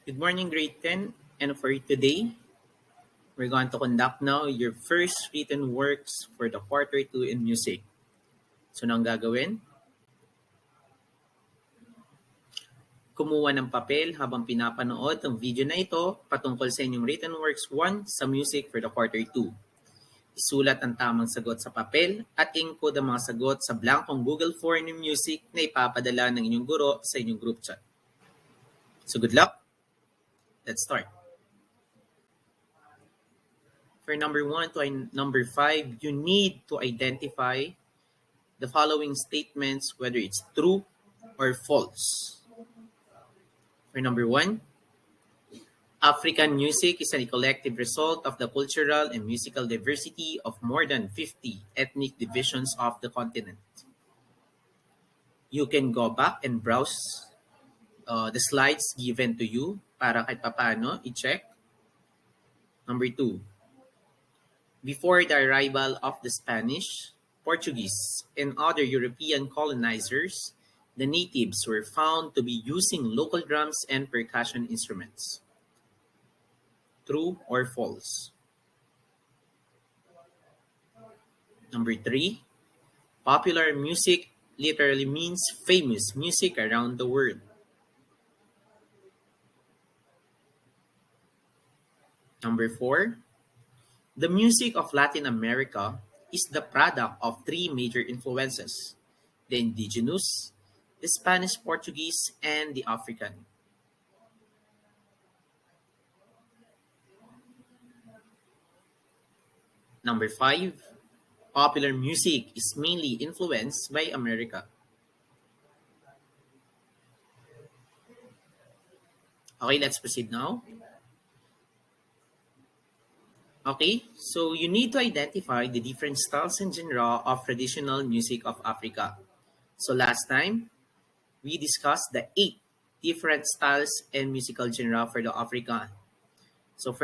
Good morning, grade 10. And for today, we're going to conduct now your first written works for the quarter 2 in music. So, anong gagawin? Kumuha ng papel habang pinapanood ang video na ito patungkol sa inyong written works 1 sa music for the quarter 2. Isulat ang tamang sagot sa papel at encode ang mga sagot sa blankong Google Form ng music na ipapadala ng inyong guro sa inyong group chat. So, good luck! Let's start. For number 1 to number 5, you need to identify the following statements, whether it's true or false. For number 1, African music is a collective result of the cultural and musical diversity of more than 50 ethnic divisions of the continent. You can go back and browse the slides given to you para kahit papaano i-check. Number 2, before the arrival of the Spanish, Portuguese, and other European colonizers, the natives were found to be using local drums and percussion instruments. True or false? Number 3, popular music literally means famous music around the world. Number 4, the music of Latin America is the product of 3 major influences: the indigenous, the Spanish Portuguese, and the African. Number 5, popular music is mainly influenced by America. Okay, let's proceed now. Okay, so you need to identify the different styles and genre of traditional music of Africa. So last time, we discussed the 8 different styles and musical genre for the Africa. So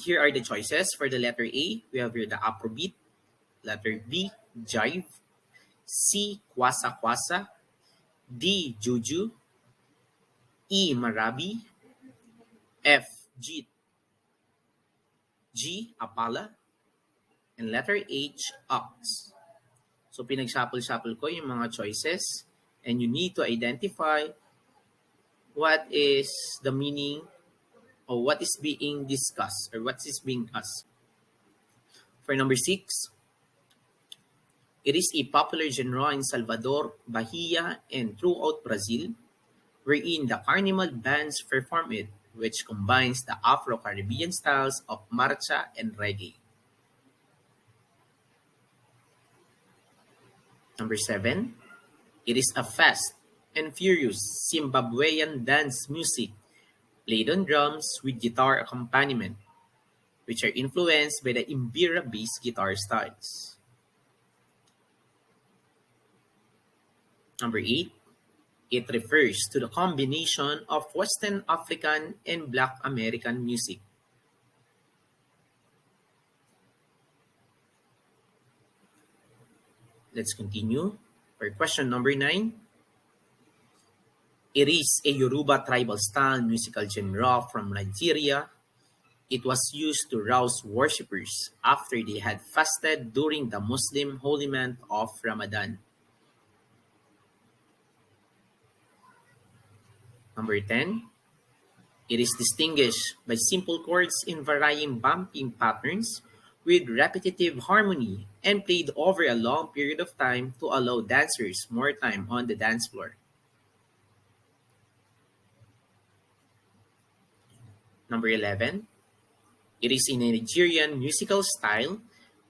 here are the choices. For the letter A, we have here the Afrobeat. Letter B, Jive. C, Kwasa Kwasa. D, Juju. E, Marabi. F, Jit. G, Apala. And letter H, Ox. So pinagshuffle-shuffle ko yung mga choices, and you need to identify what is the meaning or what is being discussed or what is being asked. For number 6, it is a popular genre in Salvador, Bahia, and throughout Brazil, wherein the Carnival bands perform it, which combines the Afro-Caribbean styles of marcha and reggae. Number 7, it is a fast and furious Zimbabwean dance music played on drums with guitar accompaniment, which are influenced by the Imbira-based guitar styles. Number 8, it refers to the combination of Western African and Black American music. Let's continue. For question number 9, it is a Yoruba tribal style musical genre from Nigeria. It was used to rouse worshippers after they had fasted during the Muslim holy month of Ramadan. Number 10, it is distinguished by simple chords in varying bumping patterns with repetitive harmony and played over a long period of time to allow dancers more time on the dance floor. Number 11, it is a Nigerian musical style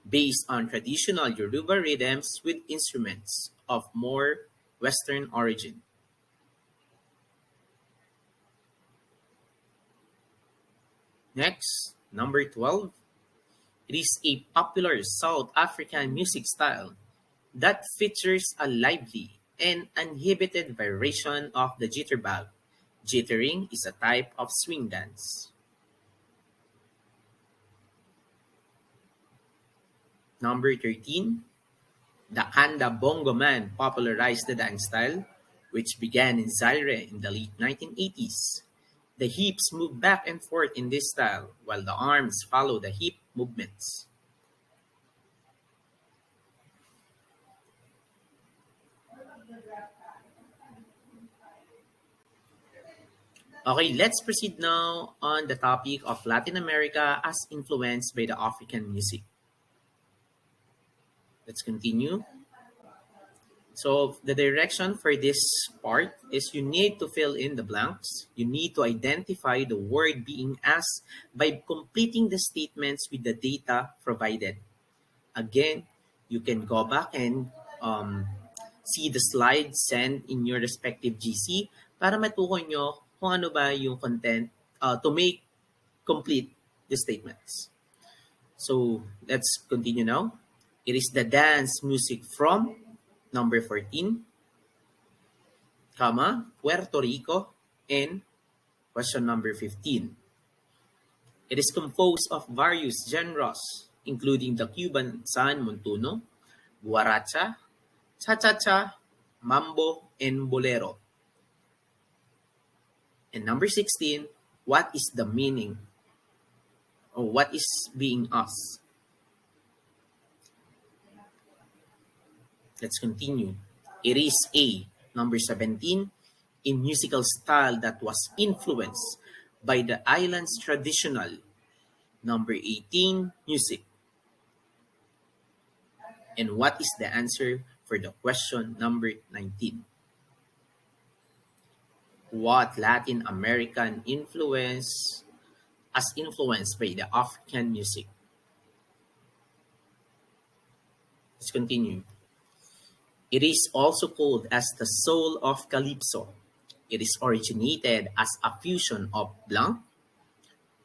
based on traditional Yoruba rhythms with instruments of more Western origin. Next, number 12, it is a popular South African music style that features a lively and uninhibited variation of the jitterbug. Jittering is a type of swing dance. Number 13, the Kanda Bongo Man popularized the dance style, which began in Zaire in the late 1980s. The hips move back and forth in this style, while the arms follow the hip movements. Okay, let's proceed now on the topic of Latin America as influenced by the African music. Let's continue. So the direction for this part is you need to fill in the blanks. You need to identify the word being asked by completing the statements with the data provided. Again, you can go back and see the slides sent in your respective GC para matukoy nyo kung ano ba yung content to make complete the statements. So let's continue now. It is the dance music from number 14, comma, Puerto Rico, and question number 15. It is composed of various genres, including the Cuban San Montuno, Guaracha, Cha-Cha-Cha, Mambo, and Bolero. And number 16, what is the meaning or what is being asked? Let's continue. It is A, number 17, a musical style that was influenced by the island's traditional. Number 18, music. And what is the answer for the question number 19? What Latin American influence as influenced by the African music? Let's continue. It is also called as the soul of calypso. It is originated as a fusion of blanc,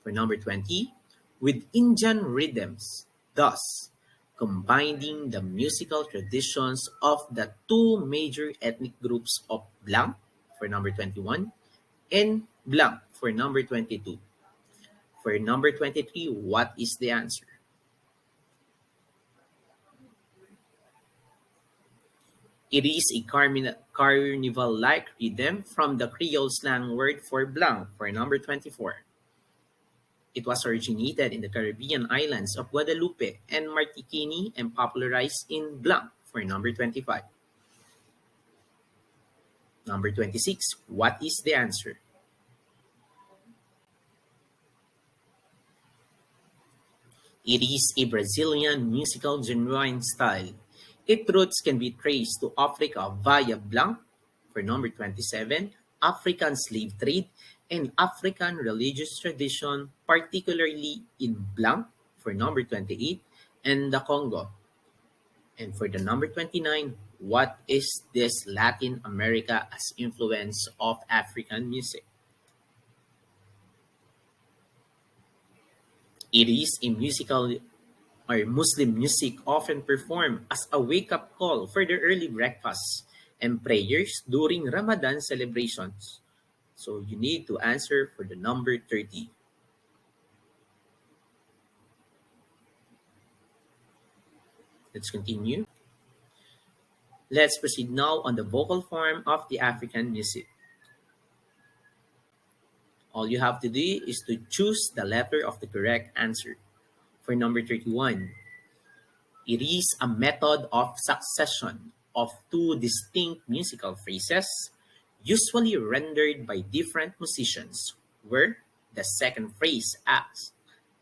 for number 20, with Indian rhythms, thus combining the musical traditions of the two major ethnic groups of blanc, for number 21, and blanc, for number 22. For number 23, what is the answer? It is a carnival-like rhythm from the Creole slang word for blanc, for number 24. It was originated in the Caribbean islands of Guadeloupe and Martinique and popularized in blanc, for number 25. Number 26, what is the answer? It is a Brazilian musical genuine style. Its roots can be traced to Africa via blanc, for number 27, African slave trade, and African religious tradition, particularly in blanc, for number 28, and the Congo. And for the number 29, what is this Latin America as influence of African music? It is a musical or Muslim music often performed as a wake-up call for the early breakfasts and prayers during Ramadan celebrations. So you need to answer for the number 30. Let's continue. Let's proceed now on the vocal form of the African music. All you have to do is to choose the letter of the correct answer. For number 31, it is a method of succession of two distinct musical phrases, usually rendered by different musicians, where the second phrase acts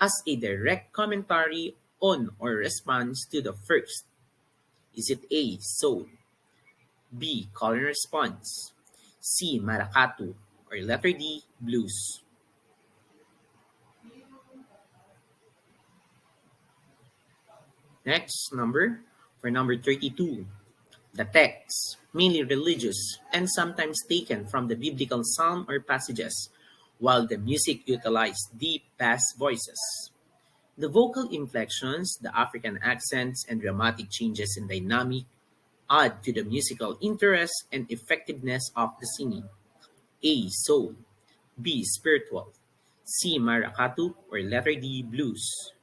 as a direct commentary on or response to the first. Is it A, soul, B, call and response, C, maracatu, or letter D, blues? Next number, for number 32, the text, mainly religious and sometimes taken from the biblical psalm or passages, while the music utilized deep bass voices. The vocal inflections, the African accents, and dramatic changes in dynamic add to the musical interest and effectiveness of the singing. A, soul, B, spiritual, C, maracatu, or letter D, blues.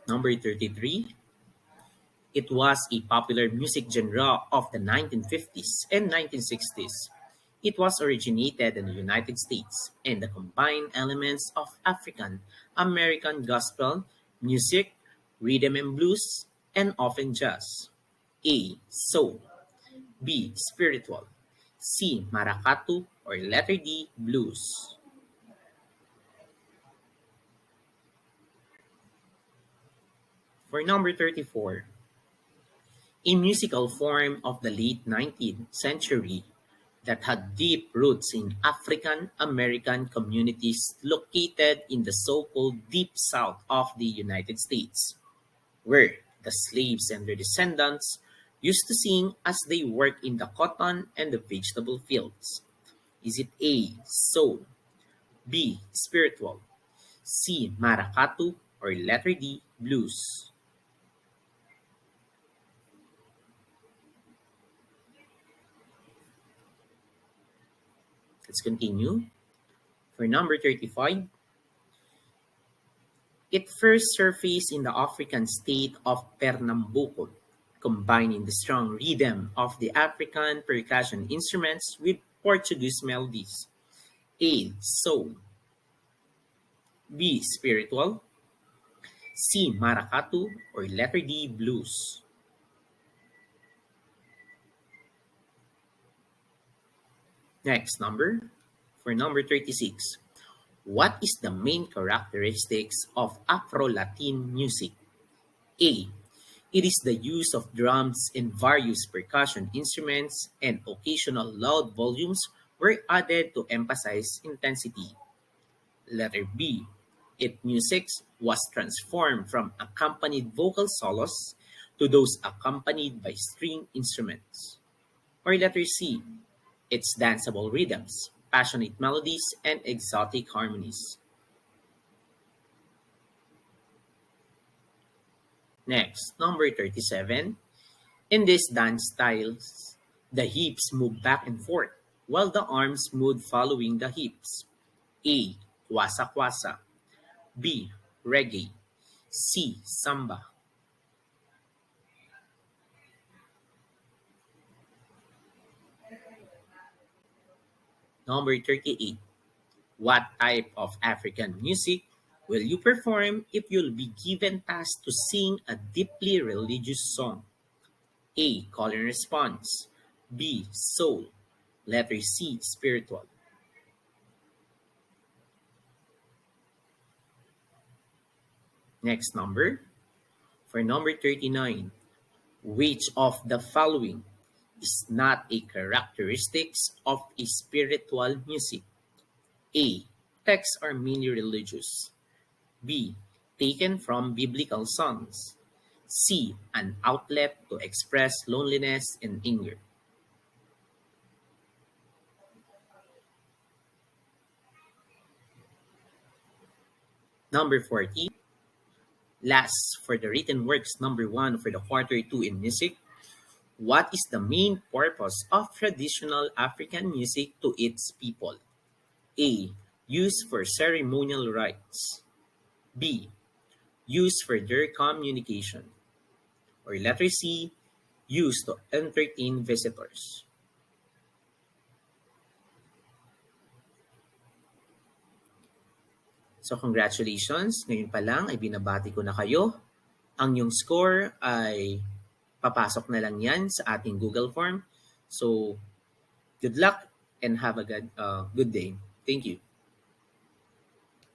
Number 33, It was a popular music genre of the 1950s and 1960s. It was originated in the United States and the combined elements of African American gospel music, rhythm and blues, and often jazz. A. Soul. B. Spiritual. C. Maracatu or letter D. Blues. For number 34, a musical form of the late 19th century that had deep roots in African American communities located in the so-called Deep South of the United States, where the slaves and their descendants used to sing as they worked in the cotton and the vegetable fields. Is it A. Soul, B. Spiritual, C. Maracatu, or letter D. Blues? Let's continue. For number 35, it first surfaced in the African state of Pernambuco, combining the strong rhythm of the African percussion instruments with Portuguese melodies. A. Soul, B. Spiritual, C. Maracatu, or letter D. Blues? Next number. For number 36, what is the main characteristics of Afro-Latin music? A. It is the use of drums and various percussion instruments, and occasional loud volumes were added to emphasize intensity. Letter B. Its music was transformed from accompanied vocal solos to those accompanied by string instruments. Or letter C. Its danceable rhythms, passionate melodies, and exotic harmonies. Next, number 37. In these dance styles, the hips move back and forth, while the arms move following the hips. A. Kwasa kwasa. B. Reggae. C. Samba. Number 38. What type of African music will you perform if you'll be given task to sing a deeply religious song? A. Call and response. B. Soul. Letter C. Spiritual. Next number. For number 39. Which of the following is not a characteristics of a spiritual music? A. Texts are mainly religious. B. Taken from biblical songs. C. An outlet to express loneliness and anger. Number 40. Last, for the written works, number 1 for the quarter 2 in music. What is the main purpose of traditional African music to its people? A. Used for ceremonial rites. B. Used for their communication. Or letter C. Used to entertain visitors. So congratulations, ngayon pa lang ay binabati ko na kayo. Ang yung score ay papasok na lang yan sa ating Google form. So good luck and have a good day. Thank you.